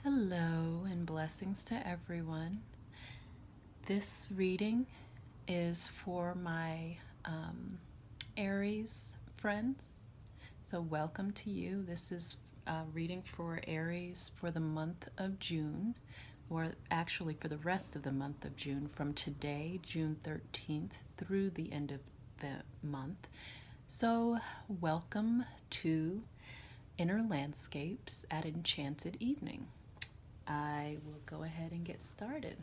Hello and blessings to everyone. This reading is for my Aries friends. So, welcome to you. This is reading for Aries for the month of June, or actually for the rest of the month of June, from today, June 13th, through the end of the month. So, welcome to Inner Landscapes at Enchanted Evening. I will go ahead and get started.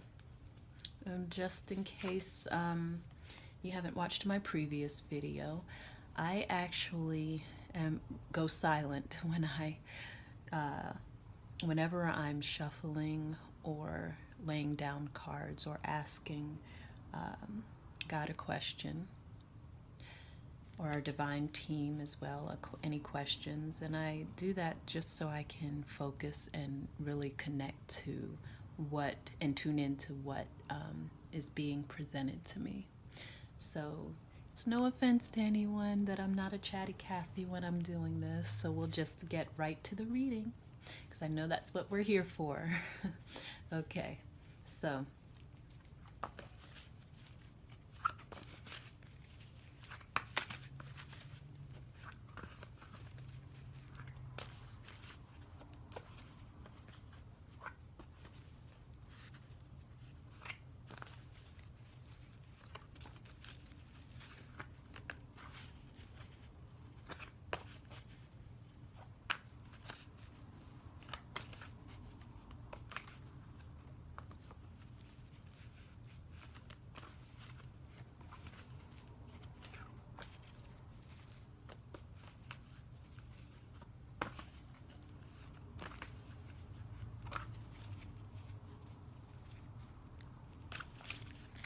Just in case you haven't watched my previous video, I actually go silent whenever I'm shuffling or laying down cards or asking God a question, or our divine team as well, any questions. And I do that just so I can focus and really connect to what and tune into what is being presented to me. So it's no offense to anyone that I'm not a chatty Cathy when I'm doing this. So we'll just get right to the reading, because I know that's what we're here for. Okay, so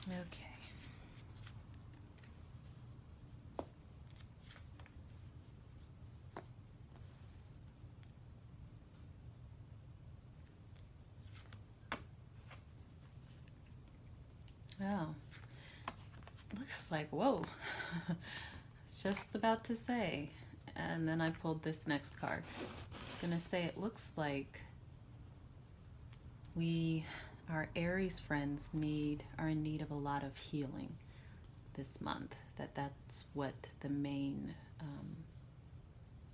okay. Oh, looks like, whoa. I was just about to say. And then I pulled this next card. I was going to say, it looks like our Aries friends are in need of a lot of healing this month. That's what the main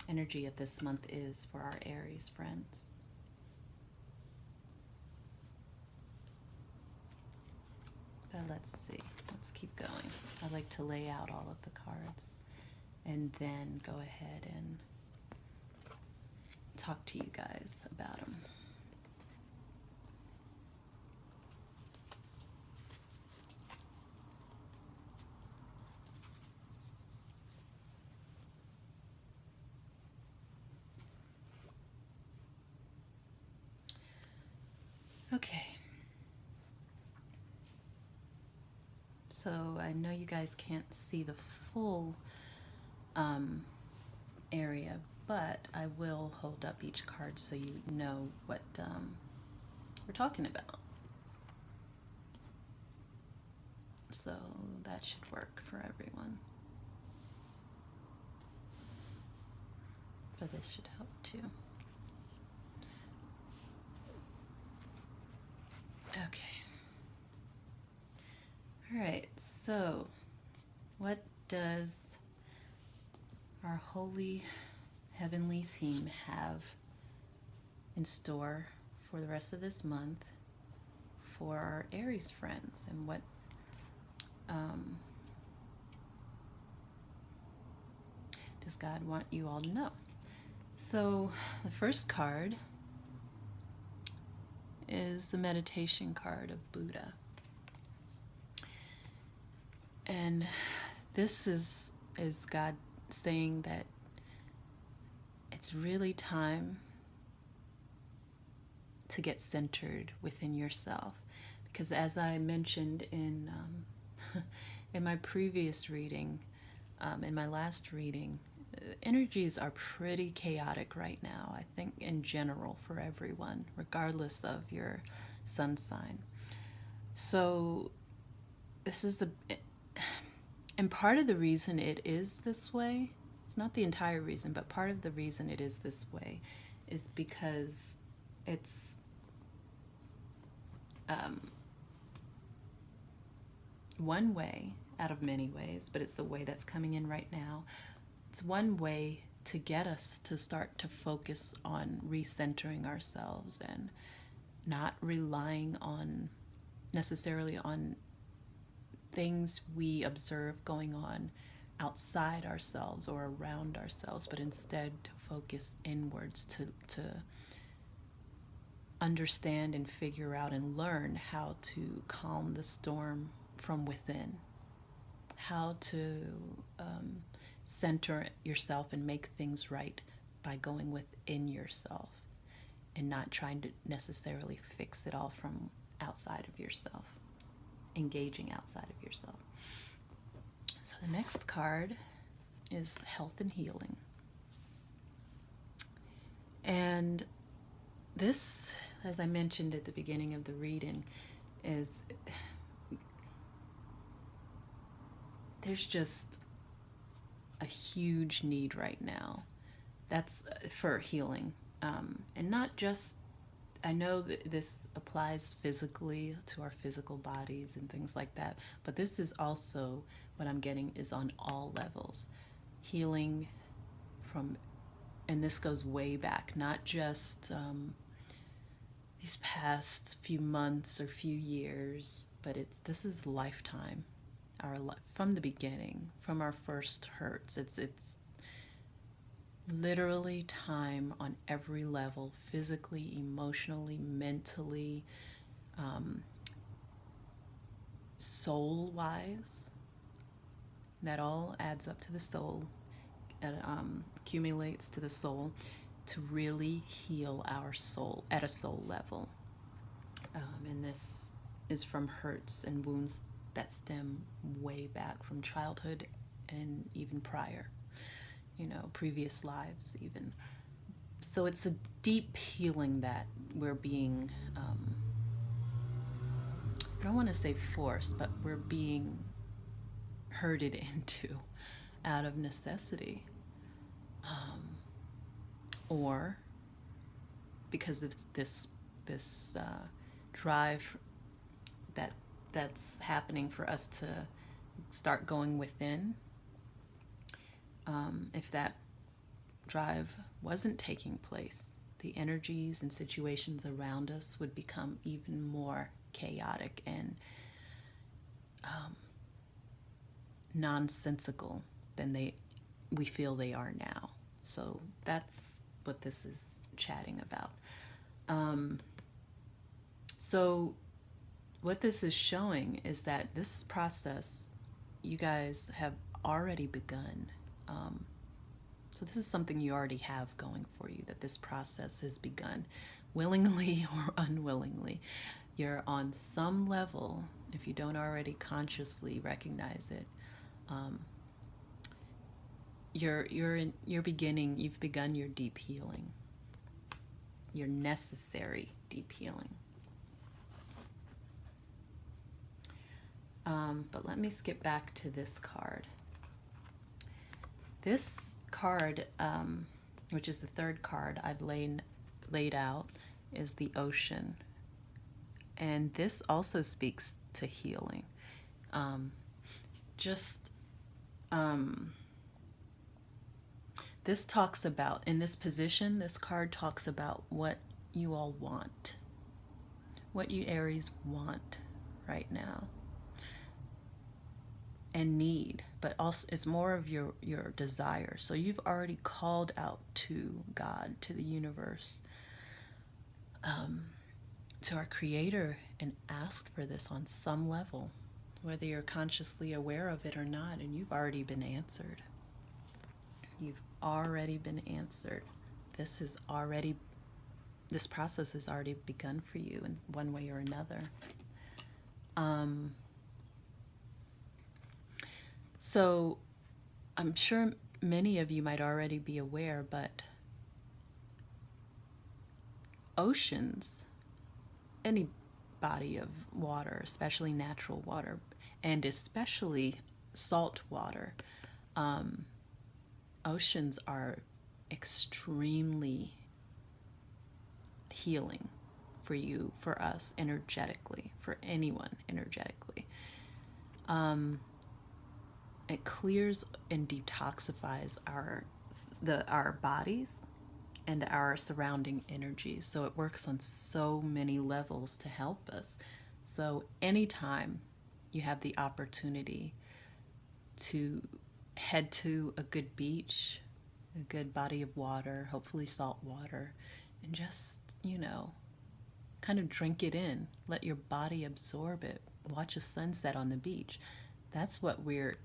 energy of this month is for our Aries friends. But let's see. Let's keep going. I like to lay out all of the cards and then go ahead and talk to you guys about them. Okay. So I know you guys can't see the full area, but I will hold up each card so you know what we're talking about. So that should work for everyone. But this should help too. Okay. All right, so what does our holy heavenly team have in store for the rest of this month for our Aries friends, and what does God want you all to know? So the first card is the meditation card of Buddha. And this is God saying that it's really time to get centered within yourself. Because as I mentioned in in my previous reading, in my last reading, energies are pretty chaotic right now, I think, in general for everyone, regardless of your sun sign. So this is and part of the reason it is this way, it's not the entire reason, but part of the reason it is this way is because it's one way out of many ways, but it's the way that's coming in right now. It's one way to get us to start to focus on recentering ourselves and not relying on necessarily on things we observe going on outside ourselves or around ourselves, but instead to focus inwards to understand and figure out and learn how to calm the storm from within, how to center yourself and make things right by going within yourself and not trying to necessarily fix it all from outside of yourself, engaging outside of yourself. So the next card is health and healing. And this, as I mentioned at the beginning of the reading, is there's just a huge need right now. That's for healing. And not just, I know that this applies physically to our physical bodies and things like that, but this is also, what I'm getting is on all levels. Healing from, and this goes way back, not just these past few months or few years, but this is lifetime. From the beginning, from our first hurts, it's literally time on every level, physically, emotionally, mentally, soul-wise. That all adds up to the soul, accumulates to the soul to really heal our soul at a soul level. And this is from hurts and wounds that stem way back from childhood and even prior, previous lives even. So it's a deep healing that we're being, I don't want to say forced, but we're being herded into out of necessity, or because of this drive that's happening for us to start going within. If that drive wasn't taking place, the energies and situations around us would become even more chaotic and nonsensical than we feel they are now. So that's what this is chatting about. So what this is showing is that this process, you guys have already begun. So this is something you already have going for you, that this process has begun, willingly or unwillingly. You're on some level, if you don't already consciously recognize it, you've begun your deep healing, your necessary deep healing. But let me skip back to this card. This card, which is the third card I've laid out, is the ocean. And this also speaks to healing. This talks about, in this position, this card talks about what you all want, what you Aries want right now and need, but also it's more of your desire. So you've already called out to God, to the universe, to our Creator, and asked for this on some level, whether you're consciously aware of it or not, and you've already been answered. You've already been answered. This process has already begun for you in one way or another. So I'm sure many of you might already be aware, but oceans, any body of water, especially natural water, and especially salt water, oceans are extremely healing for you, for us, energetically, for anyone energetically. It clears and detoxifies our bodies and our surrounding energies. So it works on so many levels to help us. So anytime you have the opportunity to head to a good beach, a good body of water, hopefully salt water, and just, kind of drink it in. Let your body absorb it. Watch a sunset on the beach. That's what we're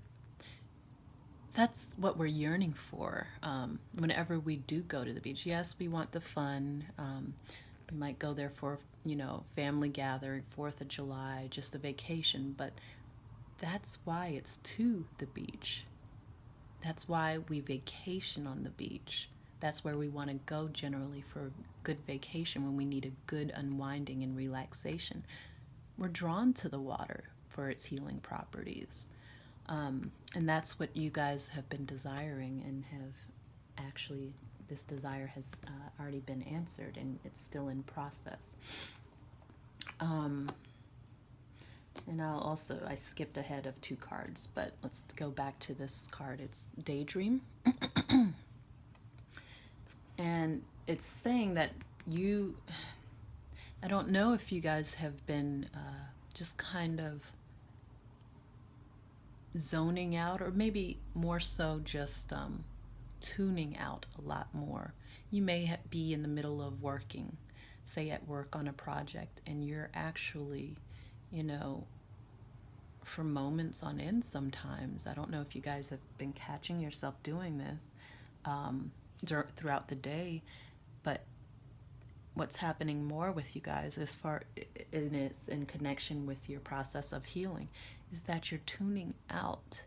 yearning for whenever we do go to the beach. Yes, we want the fun. We might go there for, family gathering, 4th of July, just a vacation, but that's why it's to the beach. That's why we vacation on the beach. That's where we want to go generally for a good vacation, when we need a good unwinding and relaxation. We're drawn to the water for its healing properties. And that's what you guys have been desiring, and have actually, this desire has already been answered, and it's still in process. And I skipped ahead of 2 cards, but let's go back to this card. It's Daydream. And it's saying that I don't know if you guys have been just kind of zoning out, or maybe more so just tuning out a lot more. You may be in the middle of working, say at work on a project, and you're actually, for moments on end sometimes, I don't know if you guys have been catching yourself doing this throughout the day, but what's happening more with you guys, as far as in connection with your process of healing, is that you're tuning out.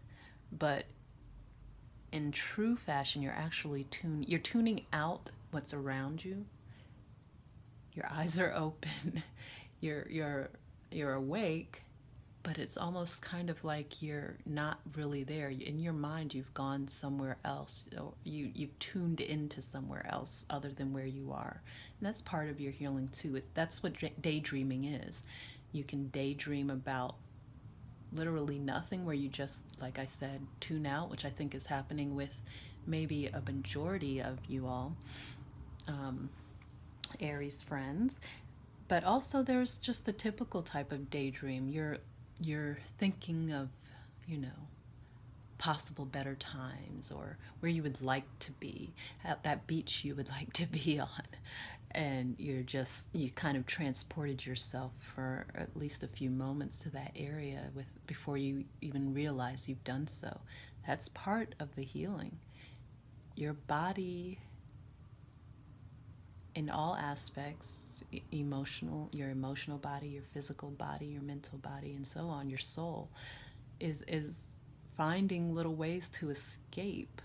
But in true fashion, you're tuning out what's around you. Your eyes are open, you're awake, but it's almost kind of like you're not really there. In your mind, you've gone somewhere else, or you've tuned into somewhere else other than where you are. And that's part of your healing too. That's what daydreaming is. You can daydream about literally nothing, where you just, like I said, tune out, which I think is happening with maybe a majority of you all, Aries friends. But also there's just the typical type of daydream. You're thinking of, possible better times, or where you would like to be, at that beach you would like to be on. And you kind of transported yourself for at least a few moments to that area before you even realize you've done so. That's part of the healing. Your body, in all aspects, your emotional body, your physical body, your mental body, and so on, your soul is finding little ways to escape,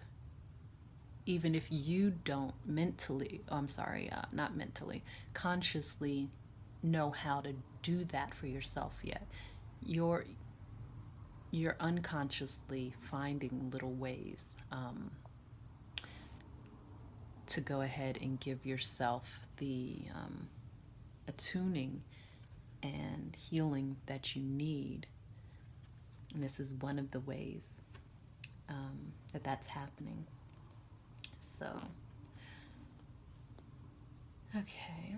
even if you don't consciously know how to do that for yourself yet. You're unconsciously finding little ways to go ahead and give yourself the attuning and healing that you need. And this is one of the ways that's happening. So, okay.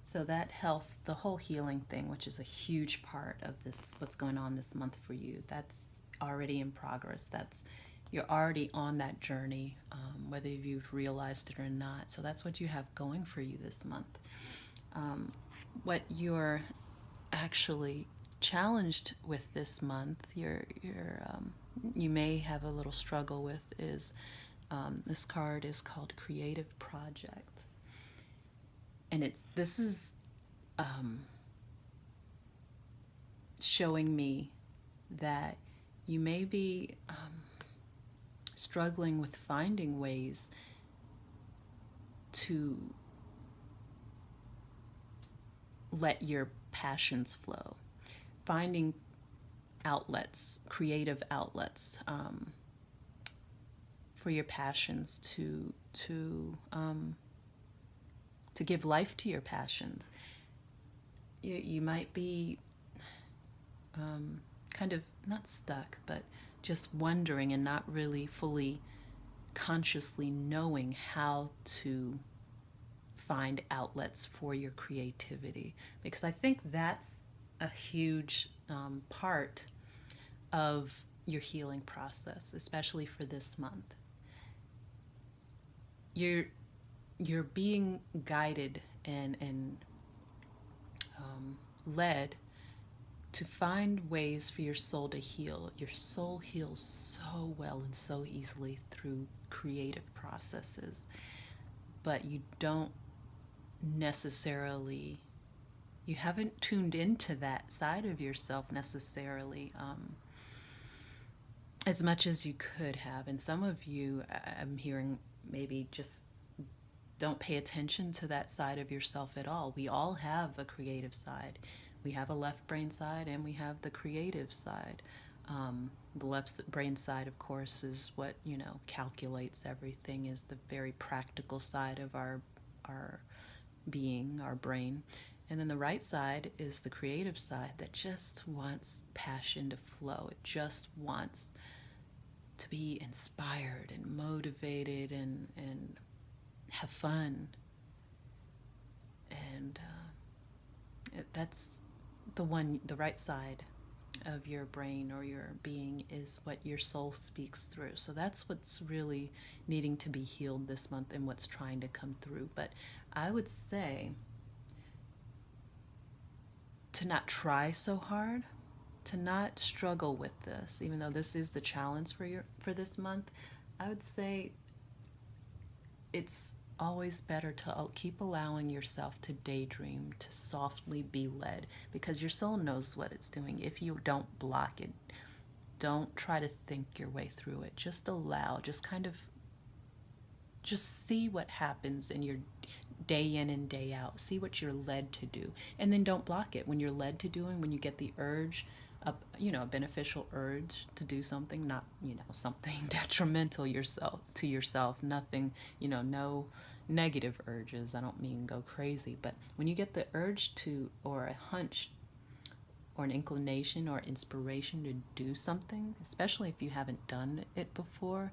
So that health, the whole healing thing, which is a huge part of this, what's going on this month for you, that's already in progress. You're already on that journey, whether you've realized it or not. So that's what you have going for you this month. What you're actually challenged with this month, you may have a little struggle with, is this card is called Creative Project. And this is showing me that you may be struggling with finding ways to let your passions flow, finding outlets, creative outlets for your passions to to give life to your passions. You might be kind of not stuck, but just wondering and not really fully consciously knowing how to find outlets for your creativity. Because I think that's a huge part of your healing process, especially for this month. You're being guided and led to find ways for your soul to heal. Your soul heals so well and so easily through creative processes, but you don't necessarily, you haven't tuned into that side of yourself necessarily as much as you could have. And some of you, I'm hearing, maybe just don't pay attention to that side of yourself at all. We all have a creative side. We have a left brain side and we have the creative side. The left brain side, of course, is what, calculates everything, is the very practical side of our being, our brain. And then the right side is the creative side that just wants passion to flow. It just wants to be inspired and motivated and have fun. And that's the right side of your brain or your being is what your soul speaks through. So that's what's really needing to be healed this month and what's trying to come through. But I would say to not try so hard, to not struggle with this, even though this is the challenge for this month. I would say it's always better to keep allowing yourself to daydream, to softly be led, because your soul knows what it's doing. If you don't block it, don't try to think your way through it. Just allow, just see what happens in your day in and day out. See what you're led to do, and then don't block it. When you're led to doing, when you get the urge, a beneficial urge to do something, not, something detrimental to yourself, nothing, no negative urges. I don't mean go crazy, but when you get the urge to, or a hunch, or an inclination or inspiration to do something, especially if you haven't done it before,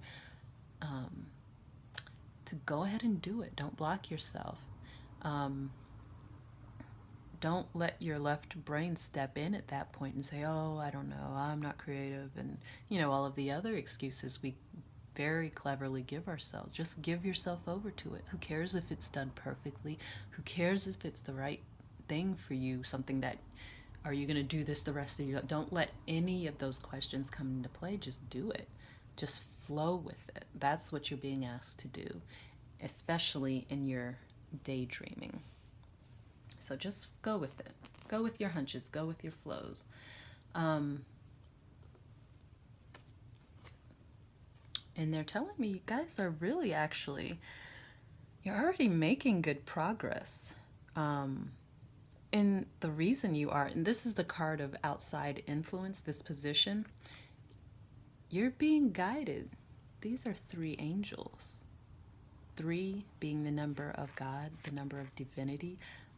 to go ahead and do it. Don't block yourself. Don't let your left brain step in at that point and say, oh, I don't know, I'm not creative, and all of the other excuses we very cleverly give ourselves. Just give yourself over to it. Who cares if it's done perfectly? Who cares if it's the right thing for you? Something that, are you going to do this the rest of your life? Don't let any of those questions come into play. Just do it. Just flow with it. That's what you're being asked to do, especially in your daydreaming. So just go with it. Go with your hunches. Go with your flows. And they're telling me you guys are really you're already making good progress. And the reason you are, and this is the card of outside influence, this position, you're being guided. These are 3 angels. 3 being the number of God, the number of divinity.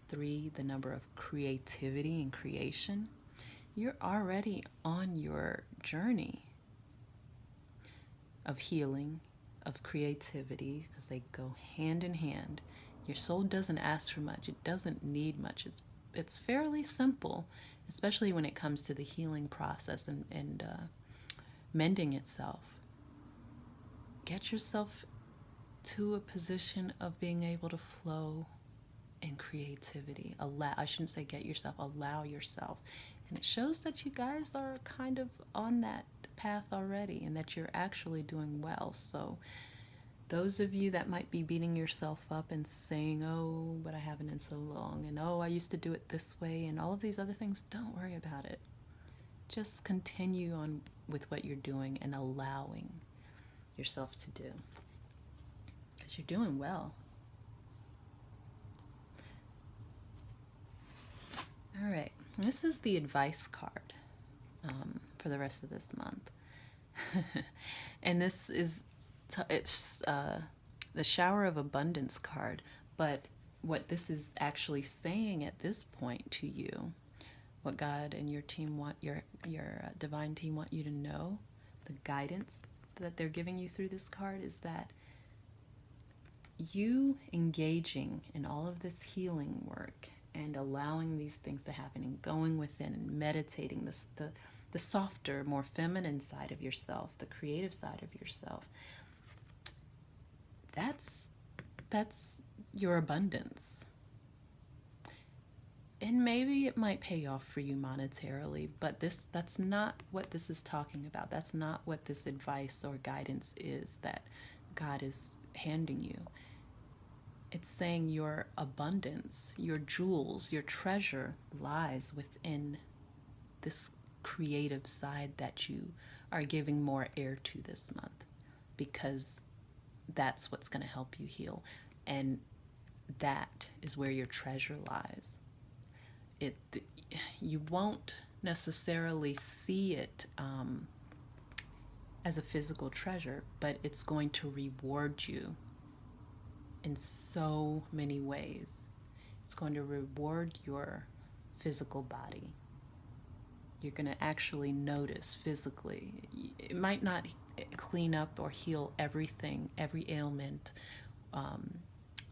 3, the number of creativity and creation. You're already on your journey of healing, of creativity, because they go hand in hand. Your soul doesn't ask for much. It doesn't need much. It's fairly simple, especially when it comes to the healing process and mending itself. Get yourself to a position of being able to flow in creativity. I shouldn't say get yourself, allow yourself. And it shows that you guys are kind of on that path already and that you're actually doing well. So those of you that might be beating yourself up and saying, oh, but I haven't in so long, and oh, I used to do it this way, and all of these other things, don't worry about it. Just continue on with what you're doing and allowing yourself to do, because you're doing well. All right, this is the advice card for the rest of this month. And it's the shower of abundance card, but what this is actually saying at this point to you, what God and your team want, your divine team want you to know, the guidance that they're giving you through this card, is that you engaging in all of this healing work and allowing these things to happen and going within and meditating, the softer, more feminine side of yourself, the creative side of yourself, that's your abundance. And maybe it might pay off for you monetarily, but that's not what this is talking about. That's not what this advice or guidance is that God is handing you. It's saying your abundance, your jewels, your treasure lies within this creative side that you are giving more air to this month, because that's what's going to help you heal. And that is where your treasure lies. You won't necessarily see it as a physical treasure, but it's going to reward you in so many ways. It's going to reward your physical body. You're going to actually notice physically. It might not clean up or heal everything, every ailment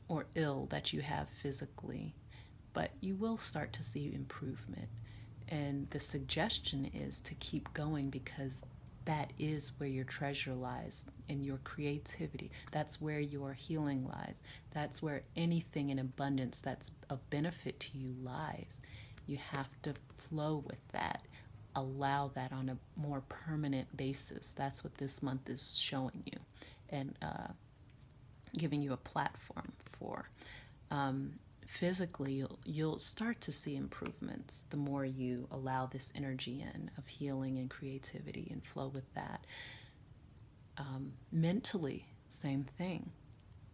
or ill that you have physically, but you will start to see improvement. And the suggestion is to keep going, because that is where your treasure lies, in your creativity. That's where your healing lies. That's where anything in abundance that's of benefit to you lies. You have to flow with that. Allow that on a more permanent basis. That's what this month is showing you and giving you a platform for. Physically, you'll start to see improvements the more you allow this energy in of healing and creativity and flow with that. Mentally, same thing.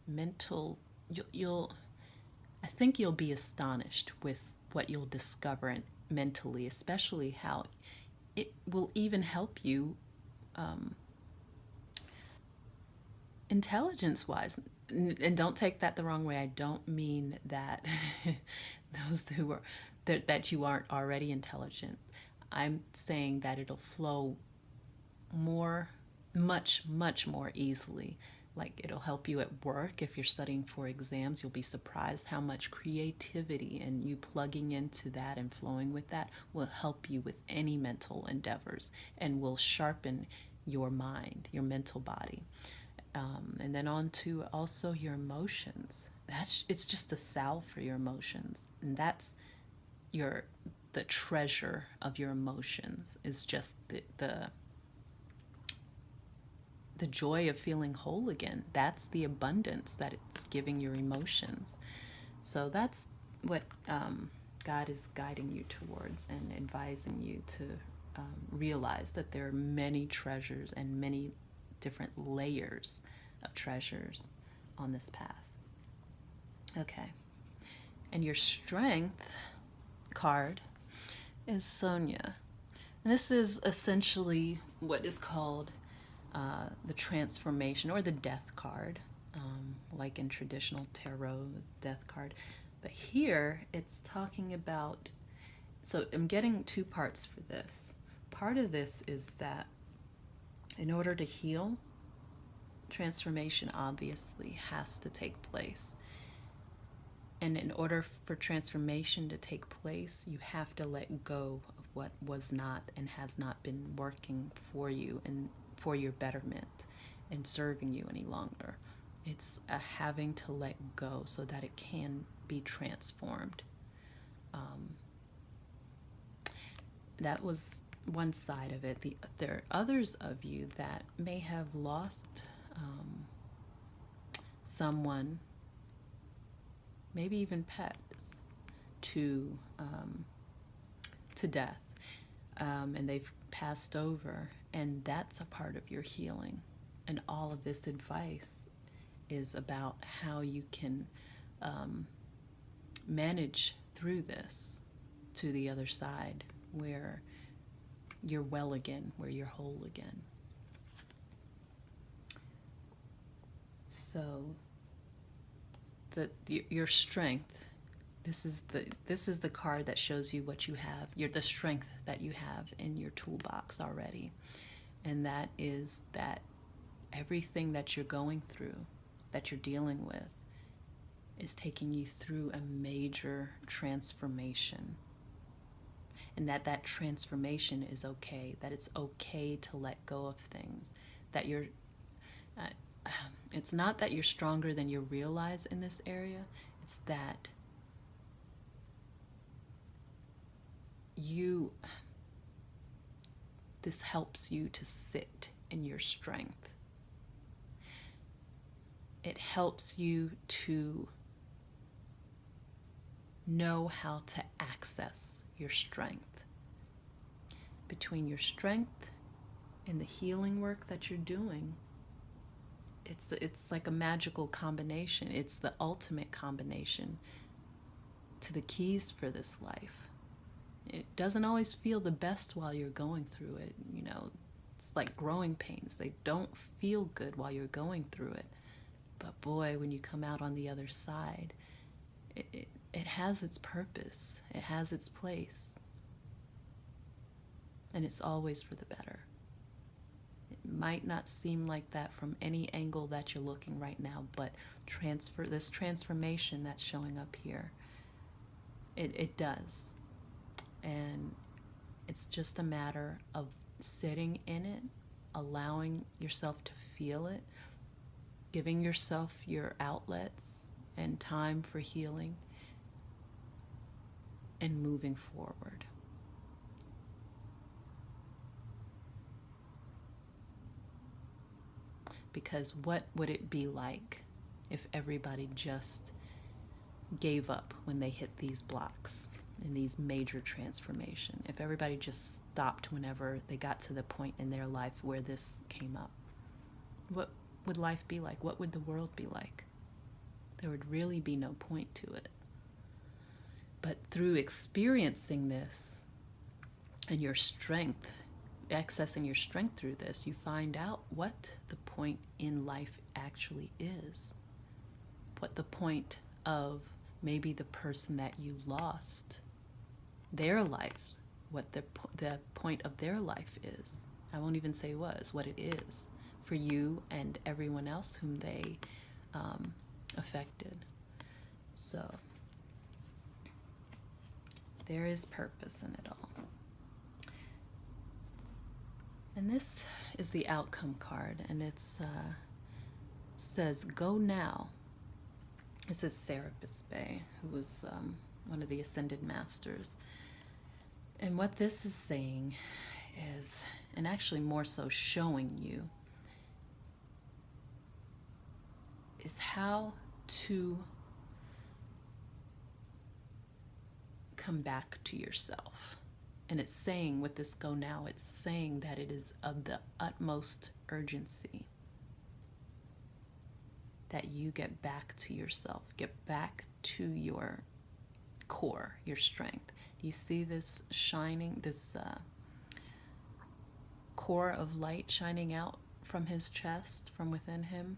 I think you'll be astonished with what you'll discover mentally, especially how it will even help you intelligence-wise. And don't take that the wrong way. I don't mean that those who are that you aren't already intelligent. I'm saying that it'll flow much more easily. Like, it'll help you at work. If you're studying for exams, you'll be surprised how much creativity and you plugging into that and flowing with that will help you with any mental endeavors and will sharpen your mind, your mental body. And then on to also your emotions. It's just a salve for your emotions. And that's the treasure of your emotions, is just the joy of feeling whole again. That's the abundance that it's giving your emotions. So that's what God is guiding you towards and advising you to realize, that there are many treasures and many different layers of treasures on this path. Okay. And your strength card is Sonia. And this is essentially what is called the transformation or the death card, like in traditional tarot, death card. But here it's talking about, so I'm getting two parts for this. Part of this is that in order to heal, transformation obviously has to take place. And in order for transformation to take place, you have to let go of what was not and has not been working for you and for your betterment and serving you any longer. It's a having to let go so that it can be transformed. That was one side of it. There are others of you that may have lost someone, maybe even pets, to death, and they've passed over, and that's a part of your healing. And all of this advice is about how you can manage through this to the other side, where you're well again, where you're whole again. So your strength. This is the card that shows you what you have, the strength that you have in your toolbox already. And that is that everything that you're going through, that you're dealing with, is taking you through a major transformation. And that transformation is okay, that it's okay to let go of things, that it's not that you're stronger than you realize in this area, it's that this helps you to sit in your strength. It helps you to know how to access your strength. Between your strength and the healing work that you're doing, it's like a magical combination. It's the ultimate combination to the keys for this life. It doesn't always feel the best while you're going through it. You know, it's like growing pains. They don't feel good while you're going through it. But boy, when you come out on the other side, it has its purpose. It has its place. And it's always for the better. It might not seem like that from any angle that you're looking right now, but this transformation that's showing up here, it does. And it's just a matter of sitting in it, allowing yourself to feel it, giving yourself your outlets and time for healing, and moving forward. Because what would it be like if everybody just gave up when they hit these blocks in these major transformation? If everybody just stopped whenever they got to the point in their life where this came up, what would life be like? What would the world be like? There would really be no point to it. But through experiencing this and your strength, accessing your strength through this, you find out what the point in life actually is. What the point of maybe the person that you lost, their life, what the point of their life is. I won't even say was, what it is for you and everyone else whom they affected. So there is purpose in it all. And this is the outcome card, and it says, go now. It says Serapis Bey, who was one of the Ascended Masters. And what this is saying is, and actually more so showing you, is how to come back to yourself. And it's saying with this go now, it's saying that it is of the utmost urgency that you get back to yourself, get back to your core, your strength. Do you see this shining, this core of light shining out from his chest, from within him?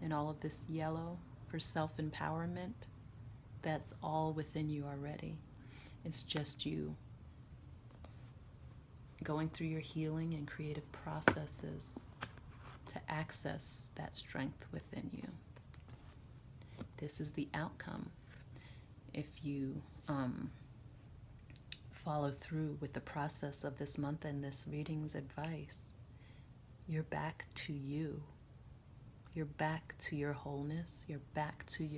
And all of this yellow for self-empowerment, that's all within you already. It's just you going through your healing and creative processes to access that strength within you. This is the outcome if you follow through with the process of this month and this reading's advice. You're back to you. You're back to your wholeness. You're back to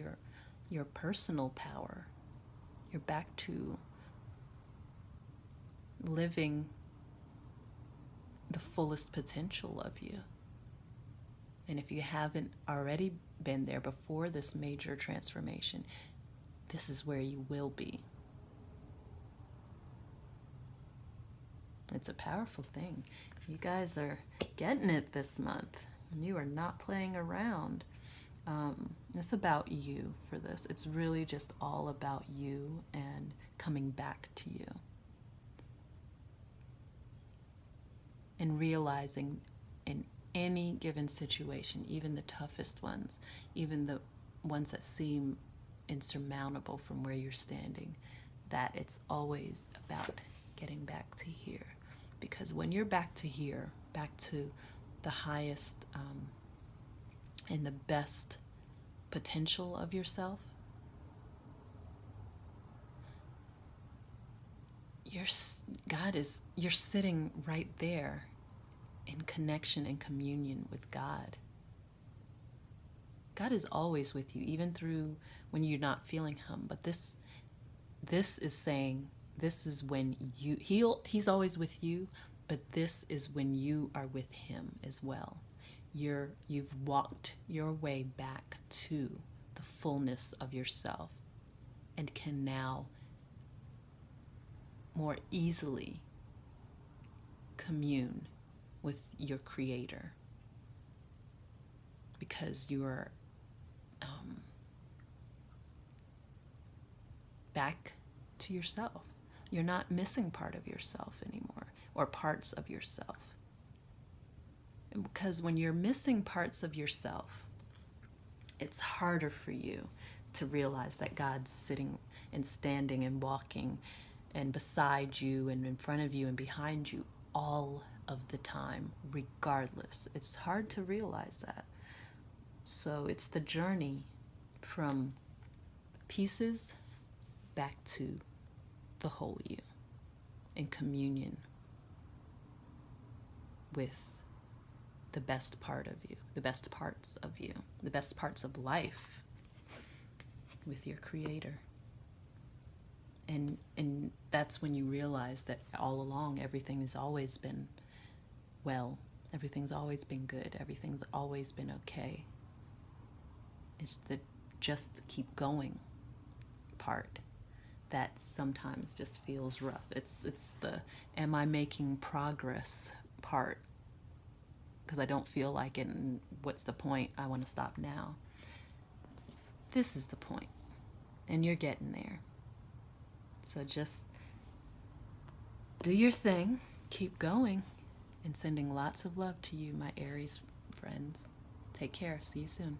your personal power. You're back to living the fullest potential of you. And if you haven't already been there before this major transformation, this is where you will be. It's a powerful thing. You guys are getting it this month. You are not playing around. It's about you for this. It's really just all about you and coming back to you. And realizing in any given situation, even the toughest ones, even the ones that seem insurmountable from where you're standing, that it's always about getting back to here. Because when you're back to here, back to the highest and the best potential of yourself, you're sitting right there in connection and communion with God. God is always with you, even through when you're not feeling Him. But this is saying, this is when He's always with you, but this is when you are with Him as well. You've walked your way back to the fullness of yourself and can now more easily commune with your Creator, because you are back to yourself. You're not missing part of yourself anymore, or parts of yourself. And because when you're missing parts of yourself, it's harder for you to realize that God's sitting and standing and walking and beside you and in front of you and behind you all of the time, regardless. It's hard to realize that. So it's the journey from pieces back to the whole you, in communion with the best part of you, the best parts of you, the best parts of life, with your Creator. And that's when you realize that all along everything has always been well, everything's always been good, everything's always been okay. It's the just keep going part that sometimes just feels rough. It's the am I making progress part, because I don't feel like it, and what's the point? I want to stop now. This is the point, and you're getting there. So just do your thing, keep going, and sending lots of love to you, my Aries friends. Take care. See you soon.